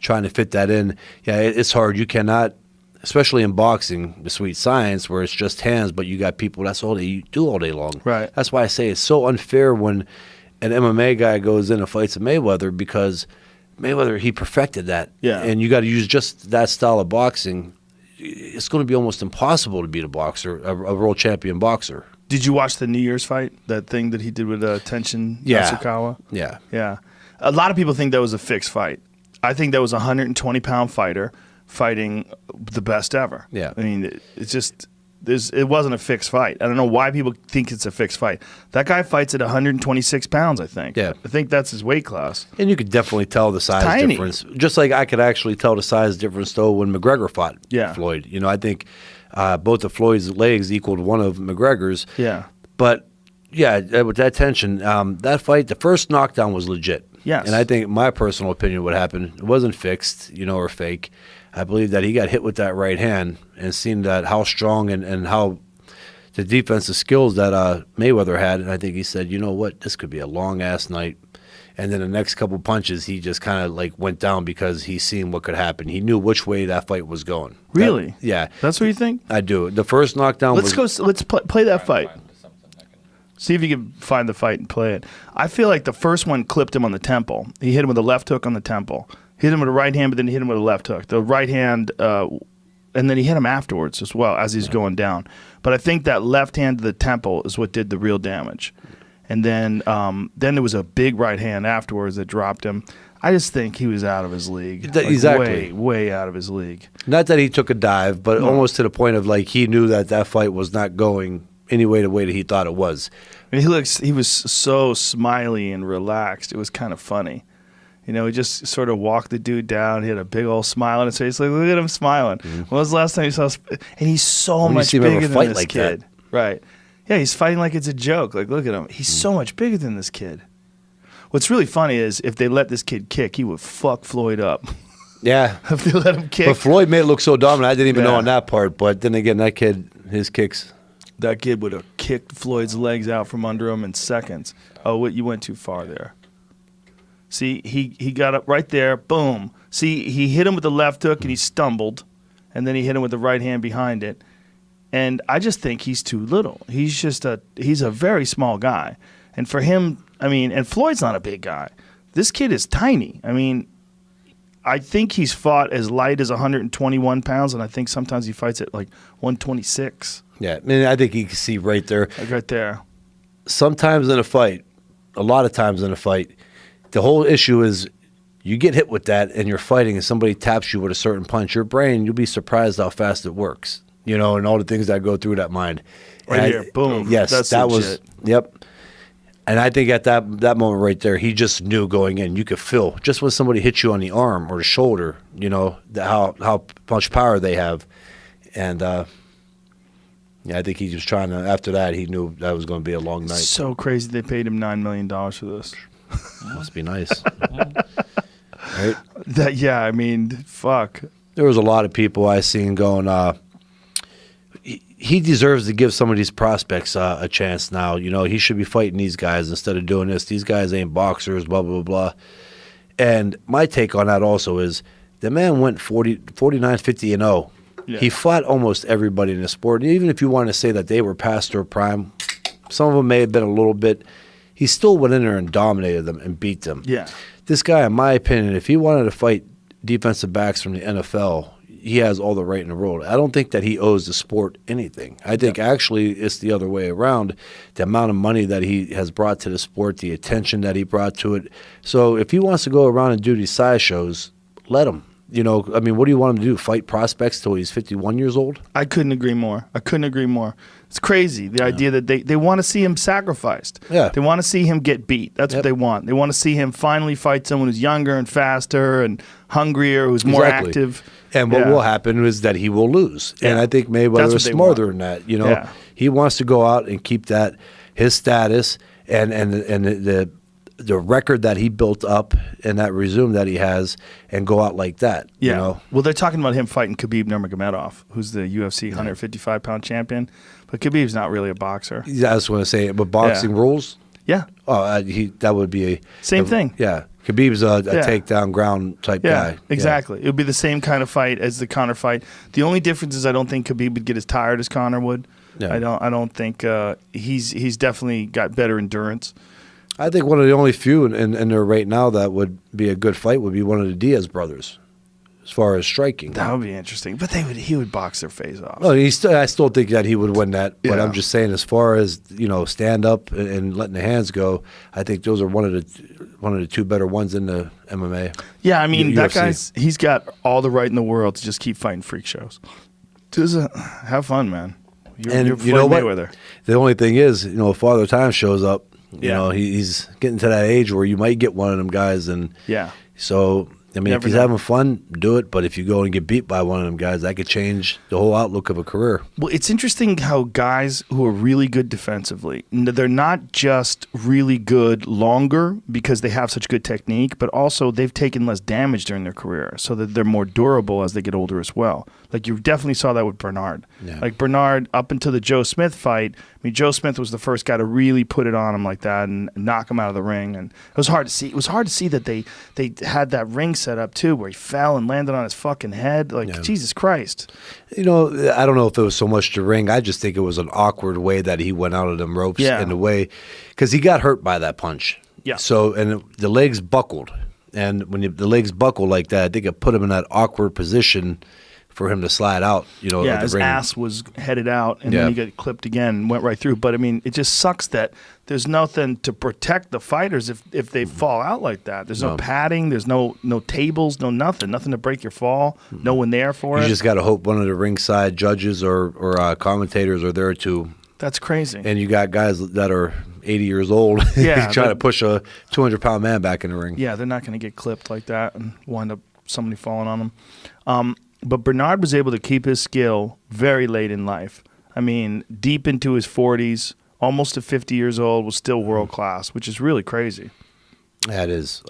trying to fit that in. Yeah, it's hard. You cannot, especially in boxing, the sweet science, where it's just hands, but you got people, that's all they do all day long. Right. That's why I say it's so unfair when an MMA guy goes in and fights a Mayweather, because Mayweather, he perfected that. Yeah. And you got to use just that style of boxing. It's going to be almost impossible to beat a boxer, a world champion boxer. Did you watch the New Year's fight? That thing that he did with Tenshin Nasakawa? Yeah. Yeah. A lot of people think that was a fixed fight. I think that was a 120-pound fighter fighting the best ever. Yeah. I mean, it's just it wasn't a fixed fight. I don't know why people think it's a fixed fight. That guy fights at 126 pounds, I think. Yeah. I think that's his weight class. And you could definitely tell the size difference. Just like I could actually tell the size difference, though, when McGregor fought Floyd. You know, I think both of Floyd's legs equaled one of McGregor's. Yeah. But, yeah, with that tension, that fight, the first knockdown was legit. Yes. And I think my personal opinion what happened, it wasn't fixed, you know, or fake. I believe that he got hit with that right hand and seen that how strong and how the defensive skills that Mayweather had. And I think he said, you know what, this could be a long-ass night. And then the next couple punches, he just kind of like went down because he seen what could happen. He knew which way that fight was going. Really? Yeah. That's what you think? I do. The first knockdown Let's play that fight. See if you can find the fight and play it. I feel like the first one clipped him on the temple. He hit him with a left hook on the temple. Hit him with a right hand, but then he hit him with a left hook. The right hand, and then he hit him afterwards as well as he's going down. But I think that left hand to the temple is what did the real damage. And then there was a big right hand afterwards that dropped him. I just think he was out of his league. Exactly. Way out of his league. Not that he took a dive, but almost to the point of like he knew that fight was not going any way the way that he thought it was. I mean, he was so smiley and relaxed. It was kind of funny. You know, he just sort of walked the dude down. He had a big old smile on his face. Like, look at him smiling. Mm-hmm. When was the last time you saw? And he's so much bigger than this kid. Right. Yeah, he's fighting like it's a joke. Like, look at him. He's so much bigger than this kid. What's really funny is if they let this kid kick, he would fuck Floyd up. Yeah. If they let him kick. But Floyd made it look so dominant. I didn't even know on that part. But then again, that kid, his kicks. That kid would have kicked Floyd's legs out from under him in seconds. Oh, you went too far there. See, he got up right there, boom. See, he hit him with the left hook and he stumbled, and then he hit him with the right hand behind it. And I just think he's too little. He's a very small guy. And for him, I mean, and Floyd's not a big guy. This kid is tiny. I mean, I think he's fought as light as 121 pounds, and I think sometimes he fights at like 126. Yeah, I mean, I think you can see right there. Like right there. Sometimes in a fight, a lot of times in a fight, the whole issue is you get hit with that and you're fighting and somebody taps you with a certain punch. Your brain, you'll be surprised how fast it works, you know, and all the things that go through that mind. Right here, boom. Yes, that's that legit. was, yep. And I think at that moment right there, he just knew going in. You could feel, just when somebody hits you on the arm or the shoulder, you know, how much power they have. And, yeah, I think he was trying to, after that, he knew that was going to be a long night. So crazy they paid him $9 million for this. Must be nice. Right? Yeah, I mean, fuck. There was a lot of people I seen going, he deserves to give some of these prospects a chance now. You know, he should be fighting these guys instead of doing this. These guys ain't boxers, blah, blah, blah. And my take on that also is the man went 49, 50, and 0. Yeah. He fought almost everybody in the sport. And even if you want to say that they were past their prime, some of them may have been a little bit, he still went in there and dominated them and beat them. Yeah. This guy, in my opinion, if he wanted to fight defensive backs from the NFL, he has all the right in the world. I don't think that he owes the sport anything. I think actually it's the other way around. The amount of money that he has brought to the sport, the attention that he brought to it. So if he wants to go around and do these size shows, let him. You know, I mean, what do you want him to do? Fight prospects till he's 51 years old? I couldn't agree more. It's crazy, the idea that they want to see him sacrificed. Yeah. They want to see him get beat. That's what they want. They want to see him finally fight someone who's younger and faster and hungrier, who's more active. And what will happen is that he will lose. Yeah. And I think Mayweather is smarter than that. You know, he wants to go out and keep that, his status and the record that he built up and that resume that he has and go out like that. Yeah. You know? Well, they're talking about him fighting Khabib Nurmagomedov, who's the UFC 155-pound champion. But Khabib's not really a boxer. Yeah, I just want to say, but boxing rules? Yeah. Oh, that would be same thing. Yeah. Khabib's a takedown ground type guy. Exactly. It would be the same kind of fight as the Conor fight. The only difference is I don't think Khabib would get as tired as Conor would. Yeah. I don't think he's definitely got better endurance. I think one of the only few in there right now that would be a good fight would be one of the Diaz brothers, as far as striking. That would be interesting. But he would box their face off. Oh, I still think that he would win that. But I'm just saying, as far as stand up and letting the hands go, I think those are one of the two better ones in the MMA. Yeah, I mean that he's got all the right in the world to just keep fighting freak shows. Just have fun, man. You're Floyd Mayweather. The only thing is, Father Time shows up. He's getting to that age where you might get one of them guys, and so. I mean, if he's having fun, do it. But if you go and get beat by one of them guys, that could change the whole outlook of a career. Well, it's interesting how guys who are really good defensively, they're not just really good longer because they have such good technique, but also they've taken less damage during their career, so that they're more durable as they get older as well. Like you definitely saw that with Bernard. Yeah. Like Bernard, up until the Joe Smith fight, I mean, Joe Smith was the first guy to really put it on him like that and knock him out of the ring. And it was hard to see. It was hard to see that they had that ring set up too, where he fell and landed on his fucking head. Like Jesus Christ. I don't know if it was so much the ring. I just think it was an awkward way that he went out of them ropes in the way, because he got hurt by that punch. Yeah. So the legs buckled, and when the legs buckle like that, I think it put him in that awkward position for him to slide out, his ass was headed out, and then he got clipped again and went right through. But, I mean, it just sucks that there's nothing to protect the fighters if they fall out like that. There's no padding. There's no tables, no nothing. Nothing to break your fall. No one there for it. You just got to hope one of the ringside judges or commentators are there to. That's crazy. And you got guys that are 80 years old trying to push a 200-pound man back in the ring. Yeah, they're not going to get clipped like that and wind up somebody falling on them. But Bernard was able to keep his skill very late in life. I mean, deep into his 40s, almost to 50 years old, was still world class, which is really crazy. That is.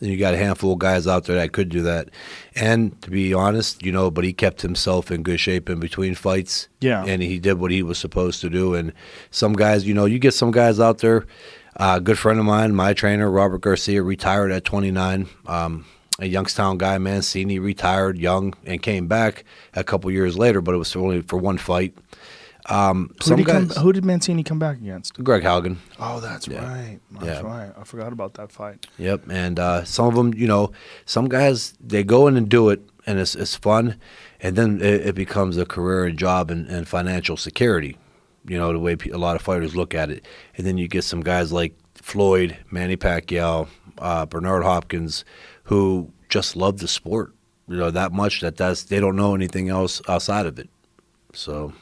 You got a handful of guys out there that could do that. And to be honest, but he kept himself in good shape in between fights. Yeah. And he did what he was supposed to do. And some guys, you get some guys out there. A good friend of mine, my trainer, Robert Garcia, retired at 29. A Youngstown guy, Mancini, retired young and came back a couple years later, but it was only for one fight. Who did Mancini come back against? Greg Haugen. Oh, that's right. That's right. I forgot about that fight. Yep. And some of them, some guys, they go in and do it, and it's fun, and then it becomes a career and job and financial security, the way a lot of fighters look at it. And then you get some guys like Floyd, Manny Pacquiao, Bernard Hopkins, who just love the sport, that much that they don't know anything else outside of it. So